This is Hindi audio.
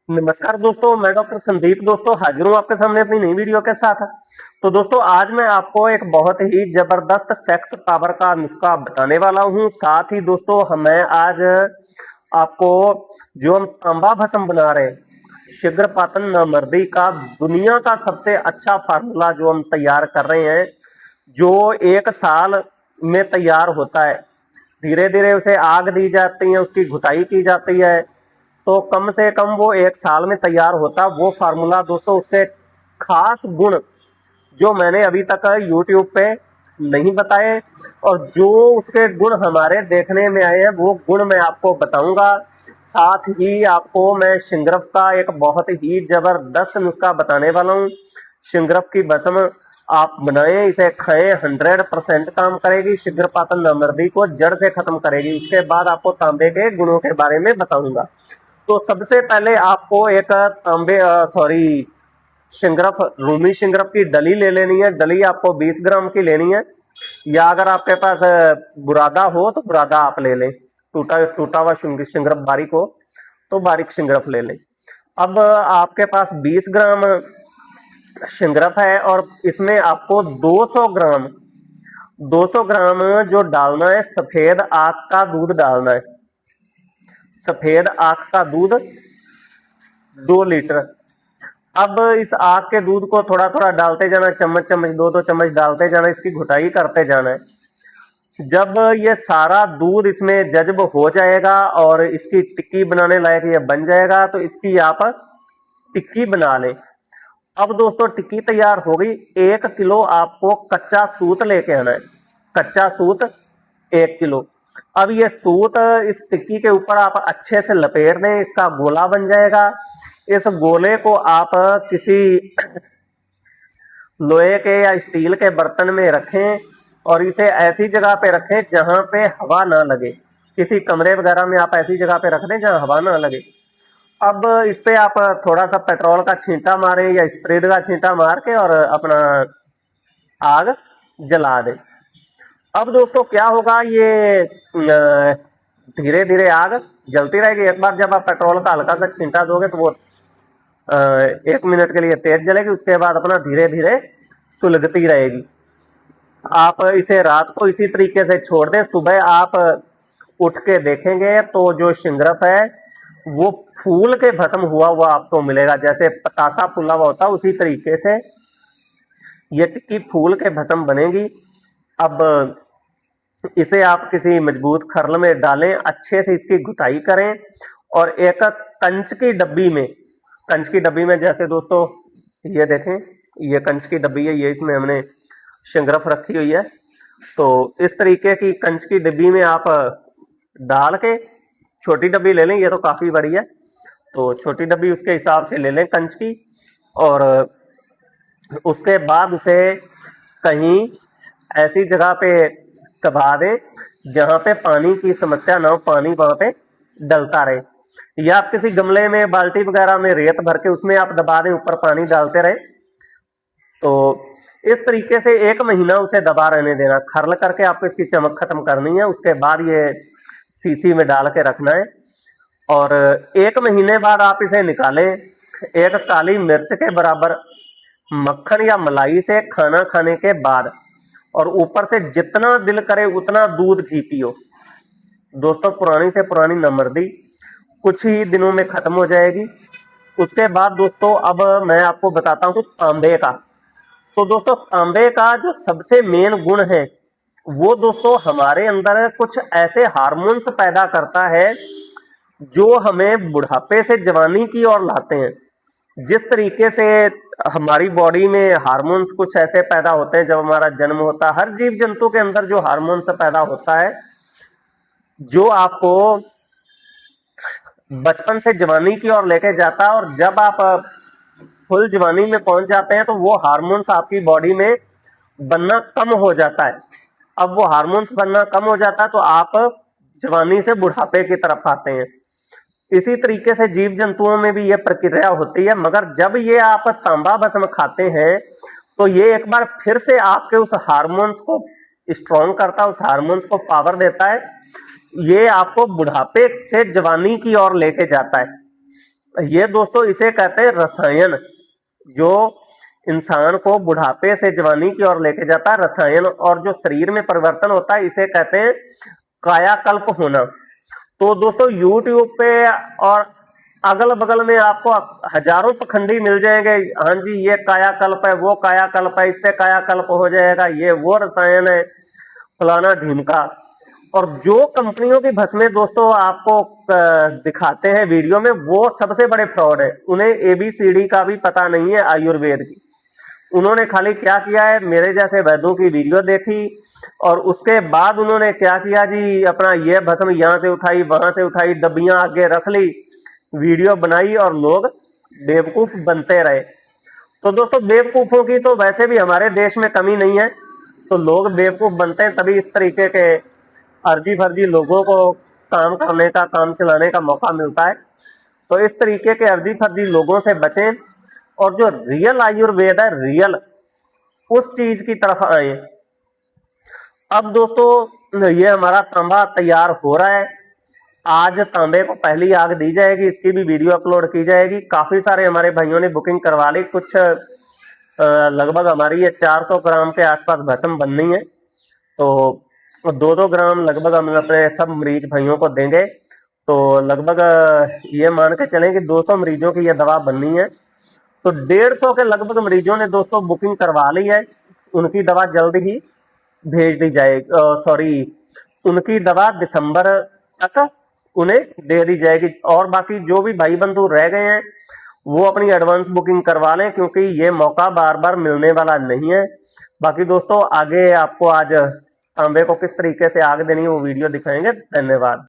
नमस्कार दोस्तों, मैं डॉक्टर संदीप दोस्तों हाजिर हूँ आपके सामने अपनी नई वीडियो के साथ। तो दोस्तों आज मैं आपको एक बहुत ही जबरदस्त सेक्स पावर का नुस्खा बताने वाला हूँ। साथ ही दोस्तों मैं आज आपको जो हम तांबा भस्म बना रहे हैं, शीघ्रपातन नामर्दी का दुनिया का सबसे अच्छा फार्मूला जो हम तैयार कर रहे हैं, जो 1 साल में तैयार होता है। धीरे धीरे उसे आग दी जाती है, उसकी घुटाई की जाती है, तो कम से कम वो 1 साल में तैयार होता वो फार्मूला। दोस्तों उसके खास गुण जो मैंने अभी तक यूट्यूब पे नहीं बताए, और जो उसके गुण हमारे देखने में आए हैं वो गुण मैं आपको बताऊंगा। साथ ही आपको मैं शिंगरफ का एक बहुत ही जबरदस्त नुस्खा बताने वाला हूँ। शिंगरफ की भस्म आप बनाएं, इसे खाएं, 100% काम करेगी, शीघ्रपातन नामर्दी को जड़ से खत्म करेगी। उसके बाद आपको तांबे के गुणों के बारे में बताऊंगा। तो सबसे पहले आपको एक तांबे शिंगरफ, रूमी शिंगरफ की डली ले लेनी है। डली आपको 20 ग्राम की लेनी है, या अगर आपके पास बुरादा हो तो बुरादा आप ले लें। टूटा टूटा हुआ शिंगरफ बारीक हो तो बारीक शिंगरफ ले लें। अब आपके पास 20 ग्राम शिंगरफ है, और इसमें आपको 200 ग्राम जो डालना है, सफेद आख का दूध डालना है। सफेद आख का दूध 2 लीटर। अब इस आग के दूध को थोड़ा थोड़ा डालते जाना, चम्मच चम्मच, 2-2 चम्मच डालते जाना, इसकी घुटाई करते जाना है। जब ये सारा दूध इसमें जज्ब हो जाएगा और इसकी टिक्की बनाने लायक ये बन जाएगा, तो इसकी आप टिक्की बना लें। अब दोस्तों टिक्की तैयार हो गई। 1 किलो आपको कच्चा सूत लेके आना है। कच्चा सूत 1 किलो। अब ये सूत इस टिक्की के ऊपर आप अच्छे से लपेट दें, इसका गोला बन जाएगा। इस गोले को आप किसी लोहे के या स्टील के बर्तन में रखें, और इसे ऐसी जगह पे रखें जहां पे हवा ना लगे। किसी कमरे वगैरह में आप ऐसी जगह पे रख दें जहां हवा ना लगे। अब इस पे आप थोड़ा सा पेट्रोल का छींटा मारें या स्प्रेड का छींटा मार के और अपना आग जला दें। अब दोस्तों क्या होगा, ये धीरे धीरे आग जलती रहेगी। एक बार जब आप पेट्रोल का हल्का सा छींटा दोगे तो वो 1 मिनट के लिए तेज जलेगी, उसके बाद अपना धीरे धीरे सुलगती रहेगी। आप इसे रात को इसी तरीके से छोड़ दें, सुबह आप उठ के देखेंगे तो जो शिंगरफ है वो फूल के भस्म हुआ हुआ आपको मिलेगा। जैसे पतासा फूला हुआ होता है, उसी तरीके से ये टिक्की फूल के भस्म बनेगी। अब इसे आप किसी मजबूत खरल में डालें, अच्छे से इसकी घुटाई करें, और एक कंच की डब्बी में, कंच की डब्बी में, जैसे दोस्तों ये देखें, ये कंच की डब्बी है, ये इसमें हमने शिंगरफ रखी हुई है। तो इस तरीके की कंच की डब्बी में आप डाल के, छोटी डब्बी ले लें, ये तो काफ़ी बड़ी है, तो छोटी डब्बी उसके हिसाब से ले लें कंच की। और उसके बाद उसे कहीं ऐसी जगह पे दबा दें जहाँ पे पानी की समस्या ना हो, पानी वहाँ पे डलता रहे। या आप किसी गमले में, बाल्टी वगैरह में रेत भर के उसमें आप दबा दें, ऊपर पानी डालते रहे। तो इस तरीके से 1 महीना उसे दबा रहने देना। खरल करके आपको इसकी चमक खत्म करनी है। उसके बाद ये सीसी में डाल के रखना है, और 1 महीने बाद आप इसे निकालें। एक काली मिर्च के बराबर मक्खन या मलाई से खाना खाने के बाद, और ऊपर से जितना दिल करे उतना दूध घी पियो। दोस्तों पुरानी से पुरानी नामर्दी कुछ ही दिनों में खत्म हो जाएगी। उसके बाद दोस्तों अब मैं आपको बताता हूँ तांबे का। तो दोस्तों तांबे का जो सबसे मेन गुण है वो दोस्तों हमारे अंदर कुछ ऐसे हार्मोन्स पैदा करता है जो हमें बुढ़ापे से जवानी की ओर लाते हैं। जिस तरीके से हमारी बॉडी में हार्मोन्स कुछ ऐसे पैदा होते हैं जब हमारा जन्म होता है, हर जीव जंतु के अंदर जो हार्मोन्स पैदा होता है, जो आपको बचपन से जवानी की ओर लेके जाता है, और जब आप फुल जवानी में पहुंच जाते हैं तो वो हार्मोन्स आपकी बॉडी में बनना कम हो जाता है। अब वो हार्मोन्स बनना कम हो जाता है तो आप जवानी से बुढ़ापे की तरफ आते हैं। इसी तरीके से जीव जंतुओं में भी ये प्रक्रिया होती है, मगर जब ये आप तांबा भस्म खाते हैं तो ये एक बार फिर से आपके उस हार्मोन्स को स्ट्रॉन्ग करता है, उस हार्मोन्स को पावर देता है। ये आपको बुढ़ापे से जवानी की ओर लेके जाता है। ये दोस्तों इसे कहते हैं रसायन, जो इंसान को बुढ़ापे से जवानी की ओर लेके जाता है, रसायन। और जो शरीर में परिवर्तन होता है इसे कहते हैं कायाकल्प होना। तो दोस्तों यूट्यूब पे और अगल बगल में आपको हजारों पखंडी मिल जाएंगे, हाँ जी ये कायाकल्प है, वो कायाकल्प है, इससे कायाकल्प हो जाएगा, ये वो रसायन है, फलाना ढीमका। और जो कंपनियों की भस्में दोस्तों आपको दिखाते हैं वीडियो में, वो सबसे बड़े फ्रॉड है। उन्हें ABCD का भी पता नहीं है आयुर्वेद की। उन्होंने खाली क्या किया है, मेरे जैसे वैद्यों की वीडियो देखी और उसके बाद उन्होंने क्या किया जी, अपना ये भस्म यहाँ से उठाई, वहां से उठाई, डब्बियां आगे रख ली, वीडियो बनाई और लोग बेवकूफ बनते रहे। तो दोस्तों बेवकूफों की तो वैसे भी हमारे देश में कमी नहीं है, तो लोग बेवकूफ बनते हैं, तभी इस तरीके के अर्जी फर्जी लोगों को काम करने का, काम चलाने का मौका मिलता है। तो इस तरीके के अर्जी फर्जी लोगों से बचें और जो रियल आयुर्वेद है, रियल उस चीज की तरफ आए। अब दोस्तों ये हमारा तांबा तैयार हो रहा है, आज तांबे को पहली आग दी जाएगी, इसकी भी वीडियो अपलोड की जाएगी। काफी सारे हमारे भाइयों ने बुकिंग करवा ली, कुछ लगभग हमारी ये 400 ग्राम के आसपास भस्म बननी है, तो 2-2 ग्राम लगभग हम अपने सब मरीज भाइयों को देंगे। तो लगभग ये मान के चलें कि 200 मरीजों की ये दवा बननी है। तो 150 के लगभग मरीजों ने दोस्तों बुकिंग करवा ली है, उनकी दवा जल्द ही भेज दी जाएगी, सॉरी उनकी दवा दिसंबर तक उन्हें दे दी जाएगी। और बाकी जो भी भाई बंधु रह गए हैं वो अपनी एडवांस बुकिंग करवा लें, क्योंकि ये मौका बार बार मिलने वाला नहीं है। बाकी दोस्तों आगे आपको आज तांबे को किस तरीके से आग देनी है वो वीडियो दिखाएंगे। धन्यवाद।